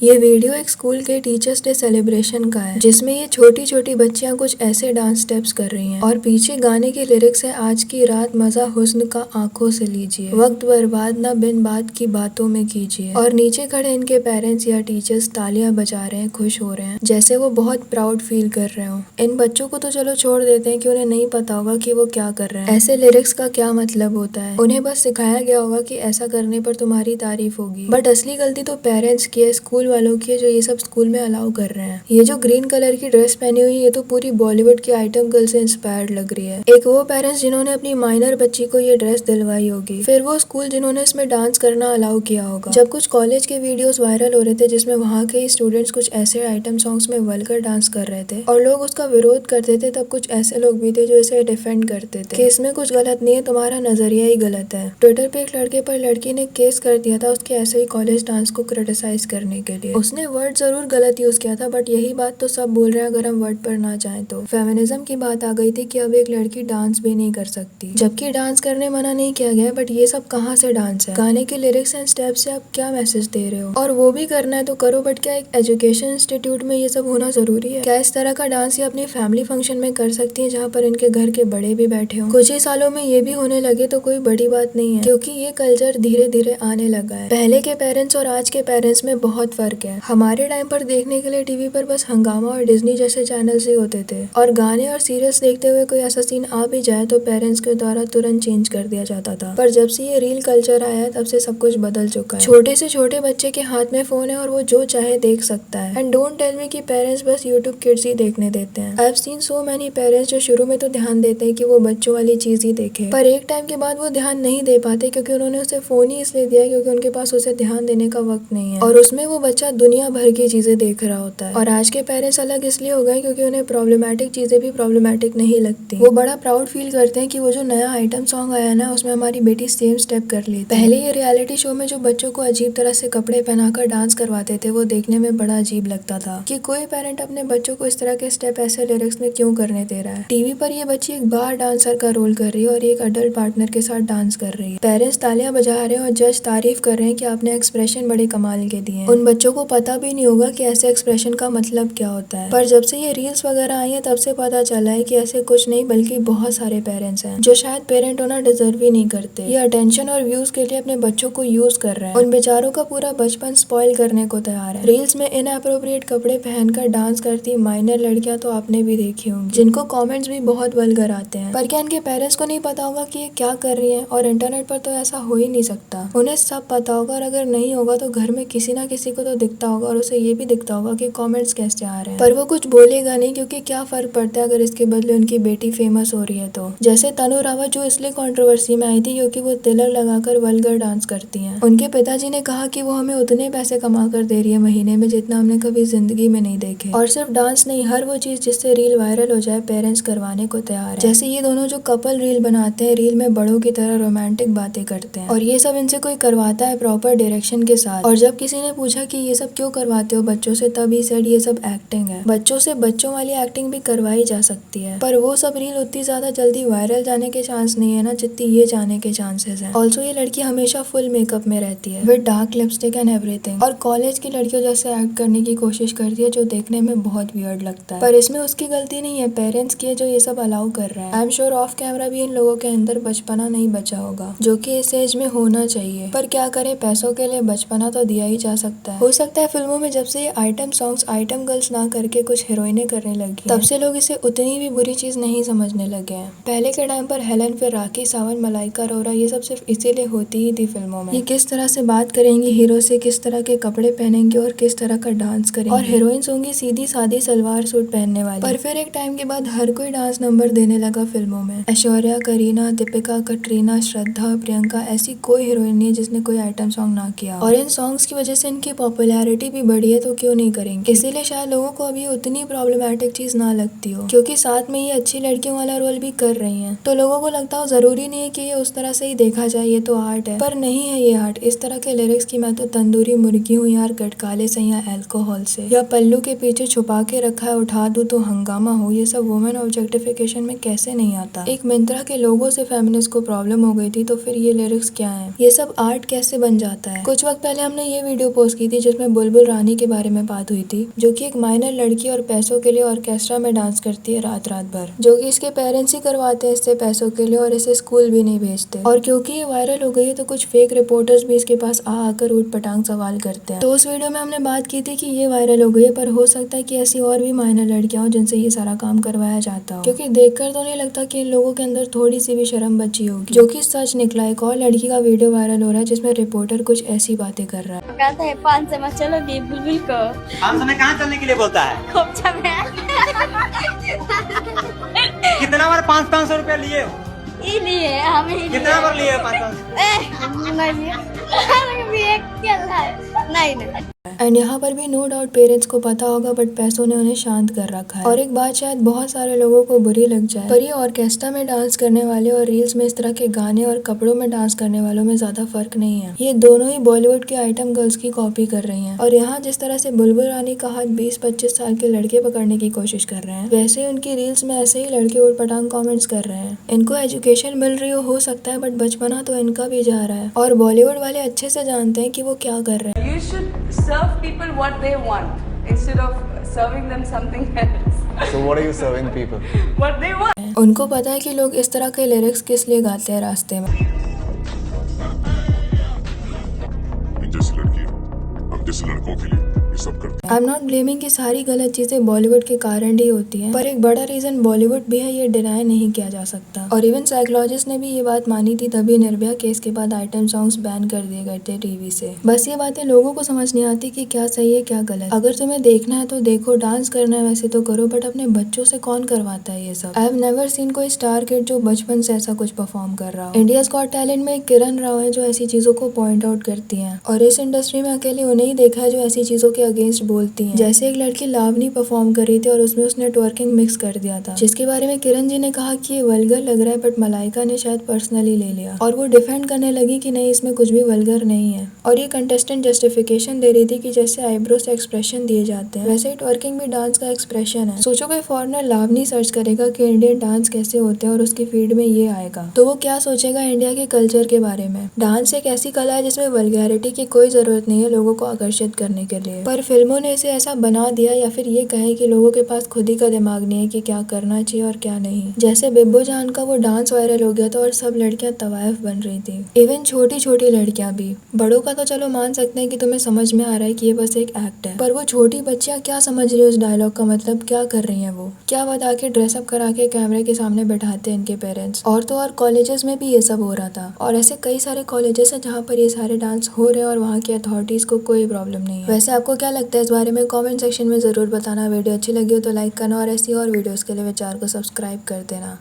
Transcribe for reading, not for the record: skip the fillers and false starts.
ये वीडियो एक स्कूल के टीचर्स डे सेलिब्रेशन का है, जिसमें ये छोटी छोटी बच्चियां कुछ ऐसे डांस स्टेप्स कर रही हैं और पीछे गाने के लिरिक्स है, आज की रात मजा हुस्न का आंखों से लीजिए, वक्त बर्बाद ना बिन बात की बातों में कीजिए। और नीचे खड़े इनके पेरेंट्स या टीचर्स तालियां बजा रहे हैं, खुश हो रहे हैं, जैसे वो बहुत प्राउड फील कर रहे हो। इन बच्चों को तो चलो छोड़ देते हैं कि उन्हें नहीं पता होगा कि वो क्या कर रहे हैं, ऐसे लिरिक्स का क्या मतलब होता है। उन्हें बस सिखाया गया होगा कि ऐसा करने पर तुम्हारी तारीफ होगी, बट असली गलती तो पेरेंट्स की है, स्कूल वालों की है, जो ये सब स्कूल में अलाउ कर रहे हैं। ये जो ग्रीन कलर की ड्रेस पहनी हुई है, ये तो पूरी बॉलीवुड की आइटम गर्ल से इंस्पायर्ड लग रही है। एक वो पेरेंट्स जिन्होंने अपनी माइनर बच्ची को ये ड्रेस दिलवाई होगी, फिर वो स्कूल जिन्होंने इसमें डांस करना अलाउ किया होगा। जब कुछ कॉलेज के वीडियोस वायरल हो रहे थे जिसमें वहाँ के स्टूडेंट्स कुछ ऐसे आइटम सॉन्ग्स में वल्गर डांस कर रहे थे और लोग उसका विरोध करते थे, तब कुछ ऐसे लोग भी थे जो इसे डिफेंड करते थे कि इसमें कुछ गलत नहीं है, तुम्हारा नजरिया ही गलत है। ट्विटर पे एक लड़के पर लड़की ने केस कर दिया था उसके ऐसे ही कॉलेज डांस को क्रिटिसाइज करने के लिए। उसने वर्ड जरूर गलत यूज किया था, बट यही बात तो सब बोल रहे हैं अगर हम वर्ड पर ना जाए तो। फेमिनिज्म की बात आ गई थी कि अब एक लड़की डांस भी नहीं कर सकती, जबकि डांस करने मना नहीं किया गया, बट ये सब कहाँ से डांस है? गाने के लिरिक्स एंड स्टेप्स से आप क्या मैसेज दे रहे हो? और वो भी करना है तो करो, बट क्या एक एजुकेशन इंस्टीट्यूट में ये सब होना जरूरी है? क्या इस तरह का डांस ये अपनी फैमिली फंक्शन में कर सकती है जहाँ पर इनके घर के बड़े भी बैठे हो? कुछ ही सालों में ये भी होने लगे तो कोई बड़ी बात नहीं है, क्योंकि ये कल्चर धीरे धीरे आने लगा है। पहले के पेरेंट्स और आज के पेरेंट्स में बहुत फर्क है। हमारे टाइम पर देखने के लिए टीवी पर बस हंगामा और डिज्नी जैसे चैनल्स ही होते थे, और गाने और सीरियल्स देखते हुए कोई ऐसा सीन आ भी जाए तो पेरेंट्स के द्वारा तुरंत चेंज कर दिया जाता था। पर जब से ये रील कल्चर आया है तब से सब कुछ बदल चुका है। छोटे से छोटे बच्चे के हाथ में फोन है और वो जो चाहे देख सकता है। एंड डोंट टेल मी कि पेरेंट्स बस यूट्यूब किड्स ही देखने देते हैं। I have seen so many parents जो शुरू में तो ध्यान देते हैं कि वो बच्चों वाली चीज ही देखे, पर एक टाइम के बाद वो ध्यान नहीं दे पाते क्योंकि उन्होंने उसे फोन ही इसलिए दिया क्योंकि उनके पास उसे ध्यान देने का वक्त नहीं है, और उसमें वो बच्चा दुनिया भर की चीजें देख रहा होता है। और आज के पेरेंट्स अलग इसलिए हो गए क्योंकि उन्हें प्रॉब्लमैटिक चीजें भी प्रॉब्लमैटिक नहीं लगती। वो बड़ा प्राउड फील करते हैं कि वो जो नया आइटम सॉन्ग आया ना उसमें हमारी बेटी सेम स्टेप कर ली। पहले ये रियलिटी शो में जो बच्चों को अजीब तरह से कपड़े पहनाकर डांस करवाते थे वो देखने में बड़ा अजीब लगता था कि कोई पेरेंट अपने बच्चों को इस तरह के स्टेप ऐसे लिरिक्स में क्यों करने दे रहा है। टीवी पर ये बच्ची एक बार डांसर का रोल कर रही है और एक अडल्ट पार्टनर के साथ डांस कर रही है। पेरेंट्स तालियां बजा रहे हैं और जज तारीफ कर रहे हैं कि आपने एक्सप्रेशन बड़े कमाल के दिए हैं। उन बच्चों को पता भी नहीं होगा कि ऐसे एक्सप्रेशन का मतलब क्या होता है। पर जब से ये रील्स वगैरह आई है तब से पता चला है कि ऐसे कुछ नहीं बल्कि बहुत सारे पेरेंट्स हैं जो शायद पेरेंट होना डिजर्व ही नहीं करते। ये अटेंशन और व्यूज के लिए अपने बच्चों को यूज कर रहे हैं, उन बेचारों का पूरा बचपन स्पॉइल करने को तैयार है। रील्स में इनअप्रोप्रिएट कपड़े पहनकर डांस करती माइनर लड़कियां तो आपने भी देखी होंगी, जिनको कमेंट्स भी बहुत वल्गर आते हैं। पर क्या इनके पेरेंट्स को नहीं पता होगा कि ये क्या कर रही हैं? और इंटरनेट पर तो ऐसा हो ही नहीं सकता, उन्हें सब पता होगा, और अगर नहीं होगा तो घर में किसी ना किसी को तो दिखता होगा और उसे ये भी दिखता होगा कि कमेंट्स कैसे आ रहे हैं। पर वो कुछ बोलेगा नहीं क्योंकि क्या फर्क पड़ता है अगर इसके बदले उनकी बेटी फेमस हो रही है तो। जैसे तनु रावत जो इसलिए कंट्रोवर्सी में आई थी क्योंकि वो तिलक लगाकर वल्गर डांस करती हैं। उनके पिताजी ने कहा कि वो हमें उतने पैसे कमा कर दे रही है महीने में जितना हमने कभी जिंदगी में नहीं देखे, और सिर्फ डांस नहीं, हर वो चीज जिससे रील वायरल हो जाए पेरेंट्स करवाने को तैयार है। जैसे ये दोनों जो कपल रील बनाते हैं, रील में बड़ों की तरह रोमांटिक बातें करते हैं, और ये सब इनसे कोई करवाता है प्रॉपर डायरेक्शन के साथ। और जब किसी ने पूछा कि ये सब क्यों करवाते हो बच्चों से, तब ही सेड ये सब एक्टिंग है। बच्चों से बच्चों वाली एक्टिंग भी करवाई जा सकती है, पर वो सब रील उतनी ज्यादा जल्दी वायरल जाने के चांस नहीं है ना जितनी ये जाने के चांसेस हैं। ऑल्सो ये लड़की हमेशा फुल मेकअप में रहती है with dark lipstick and everything, और कॉलेज की लड़कियों जैसे एक्ट करने की कोशिश करती है जो देखने में बहुत वियर्ड लगता है। पर इसमें उसकी गलती नहीं है, पेरेंट्स की है जो ये सब अलाउ कर रहा है। I am sure of camera भी इन लोगों के अंदर बचपना नहीं बचा होगा जो कि इस एज में होना चाहिए, पर क्या करे, पैसों के लिए बचपना तो दिया ही जा सकता है। हो सकता है फिल्मों में जब से ये आइटम सॉन्ग्स आइटम गर्ल्स ना करके कुछ हीरोइनें करने लगी तब से लोग इसे उतनी भी बुरी चीज नहीं समझने लगे हैं। पहले के टाइम पर हेलन, फिर राखी सावंत, मलाइका अरोरा, ये सब सिर्फ इसीलिए होती ही थी फिल्मों में। ये किस तरह से बात करेंगी हीरो से, किस तरह के कपड़े पहनेंगे और किस तरह का डांस करेंगे, और हीरोइंस होंगी सीधी सादी सलवार सूट पहनने वाली। पर फिर एक टाइम के बाद हर कोई डांस नंबर देने लगा फिल्मों में। ऐश्वर्या, करीना, दीपिका, कटरीना, श्रद्धा, प्रियंका, ऐसी कोई हीरोइन नहीं है जिसने कोई आइटम सॉन्ग ना किया, और इन सॉन्ग्स की वजह से इनकी पॉपुलैरिटी भी बढ़ी है, तो क्यों नहीं करेंगे। इसीलिए शायद लोगों को अभी उतनी प्रॉब्लमैटिक चीज ना लगती हो, क्योंकि साथ में ये अच्छी लड़कियों वाला रोल भी कर रही हैं, तो लोगों को लगता हो जरूरी नहीं है कि ये उस तरह से ही देखा जाए, ये तो आर्ट है। पर नहीं है ये आर्ट। इस तरह के लिरिक्स की मैं तो तंदूरी मुर्गी हूँ यार, गटकाले से या अल्कोहल से, या पल्लू के पीछे छुपा के रखा है उठा दूं तो हंगामा हो, ये सब वुमेन ऑब्जेक्टिफिकेशन में कैसे नहीं आता। एक मिंत्रा के लोगों से फेमिनिस्ट को प्रॉब्लम हो गई थी, तो फिर ये लिरिक्स क्या है, ये सब आर्ट कैसे बन जाता है। कुछ वक्त पहले हमने ये वीडियो पोस्ट की थी जिसमें बुलबुल रानी के बारे में बात हुई थी, जो कि एक माइनर लड़की और पैसों के लिए ऑर्केस्ट्रा में डांस करती है रात रात भर, जो कि इसके पेरेंट्स ही करवाते हैं इससे पैसों के लिए और इसे स्कूल भी नहीं भेजते। और क्योंकि ये वायरल हो गई है तो कुछ फेक रिपोर्टर्स भी इसके पास आकर ऊट पटांग सवाल करते हैं। तो उस वीडियो में हमने बात की थी कि ये वायरल हो गई है, पर हो सकता है कि ऐसी और भी माइनर लड़कियां हो जिनसे ये सारा काम करवाया जाता हो, क्योंकि देखकर तो नहीं लगता कि इन लोगों के अंदर थोड़ी सी भी शर्म बची होगी, जो कि सच निकला। एक और लड़की का वीडियो वायरल हो रहा है जिसमें रिपोर्टर कुछ ऐसी बातें कर रहा है। कहता है 500 में चलोगी बुलबुल को? 500 में कहाँ चलने के लिए बोलता है? खोपचा में। कितना बार 500 रुपया लिए हो? लिए हम ही कितना बार लिए 500? नहीं। एंड यहाँ पर भी नो डाउट पेरेंट्स को पता होगा, बट पैसों ने उन्हें शांत कर रखा है। और एक बात शायद बहुत सारे लोगों को बुरी लग जाए, पर ये ऑर्केस्ट्रा में डांस करने वाले और रील्स में इस तरह के गाने और कपड़ों में डांस करने वालों में ज्यादा फर्क नहीं है। ये दोनों ही बॉलीवुड के आइटम गर्ल्स की कॉपी कर रही हैं। और यहाँ जिस तरह से बुलबुल रानी का हाथ 20-25 साल के लड़के पकड़ने की कोशिश कर रहे हैं, वैसे उनकी रील्स में ऐसे ही लड़के उटपटांग कॉमेंट्स कर रहे हैं। इनको एजुकेशन मिल रही हो सकता है, बट बचपना तो इनका भी जा रहा है। और बॉलीवुड वाले अच्छे से जानते हैं कि वो क्या कर रहे हैं। You should serve people what they want instead of serving them something else. So what are you serving people? What they want. उनको पता है कि लोग इस तरह के लिरिक्स किस लिए गाते हैं रास्ते में। जैसी लड़की हम जैसे लड़कों के लिए ये सब करते हैं। आई एम नॉट ब्लेमिंग कि सारी गलत चीजें बॉलीवुड के कारण ही होती हैं, पर एक बड़ा रीजन बॉलीवुड भी है, ये डिनाई नहीं किया जा सकता। और इवन साइकोलॉजिस्ट ने भी ये बात मानी थी, तभी निर्भया केस के बाद आइटम सॉन्ग्स बैन कर दिए गए थे टीवी से। बस ये बातें लोगों को समझ नहीं आती कि क्या सही है क्या गलत। अगर तुम्हें देखना है तो देखो, डांस करना है वैसे तो करो, बट अपने बच्चों से कौन करवाता है ये सब। आई हैव नेवर सीन कोई स्टार किड जो बचपन से ऐसा कुछ परफॉर्म कर रहा हो। इंडियाज गॉट टैलेंट में किरण राव है जो ऐसी चीजों को पॉइंट आउट करती है, और इस इंडस्ट्री में अकेले उन्हें ही देखा है जो ऐसी चीजों के अगेंस्ट बोलती हैं। जैसे एक लड़की लावनी परफॉर्म कर रही थी और उसमें उसने ट्वर्किंग मिक्स कर दिया था, जिसके बारे में किरण जी ने कहा कि ये वल्गर लग रहा है, बट मलाइका ने शायद पर्सनली ले लिया और वो डिफेंड करने लगी कि नहीं इसमें कुछ भी वल्गर नहीं है। और ये कंटेस्टेंट जस्टिफिकेशन दे रही थी कि जैसे आईब्रो से एक्सप्रेशन दिए जाते हैं, वैसे ही ट्वर्किंग भी डांस का एक्सप्रेशन है। सोचो कोई फॉरेनर लावनी सर्च करेगा कि इंडियन डांस कैसे होते हैं और उसकी फीड में ये आएगा, तो वो क्या सोचेगा इंडिया के कल्चर के बारे में। डांस एक ऐसी कला है जिसमें वल्गैरिटी की कोई जरूरत नहीं है लोगों को आकर्षित करने के लिए, पर फिल्मों ने इसे ऐसा बना दिया, या फिर ये कहे कि लोगों के पास खुद ही का दिमाग नहीं है कि क्या करना चाहिए और क्या नहीं। जैसे बिब्बो जान का वो डांस वायरल हो गया था और सब लड़कियां तवायफ बन रही थी, इवन छोटी छोटी लड़कियां भी। बड़ों का तो चलो मान सकते हैं कि तुम्हें समझ में आ रहा है कि ये बस एक एक्ट है, पर वो छोटी बच्चियां क्या समझ रही है उस डायलॉग का मतलब, क्या कर रही है वो, क्या बता के ड्रेसअप करा के कैमरे के सामने बैठाते हैं इनके पेरेंट्स। और तो और कॉलेजेस में भी ये सब हो रहा था, और ऐसे कई सारे कॉलेजेस हैं जहाँ पर ये सारे डांस हो रहे हैं और वहाँ की अथॉरिटीज को कोई प्रॉब्लम नहीं है। वैसे आपको क्या लगता है इस बारे में, कमेंट सेक्शन में जरूर बताना। वीडियो अच्छी लगी हो तो लाइक करना और ऐसी और वीडियोस के लिए चैनल को सब्सक्राइब कर देना।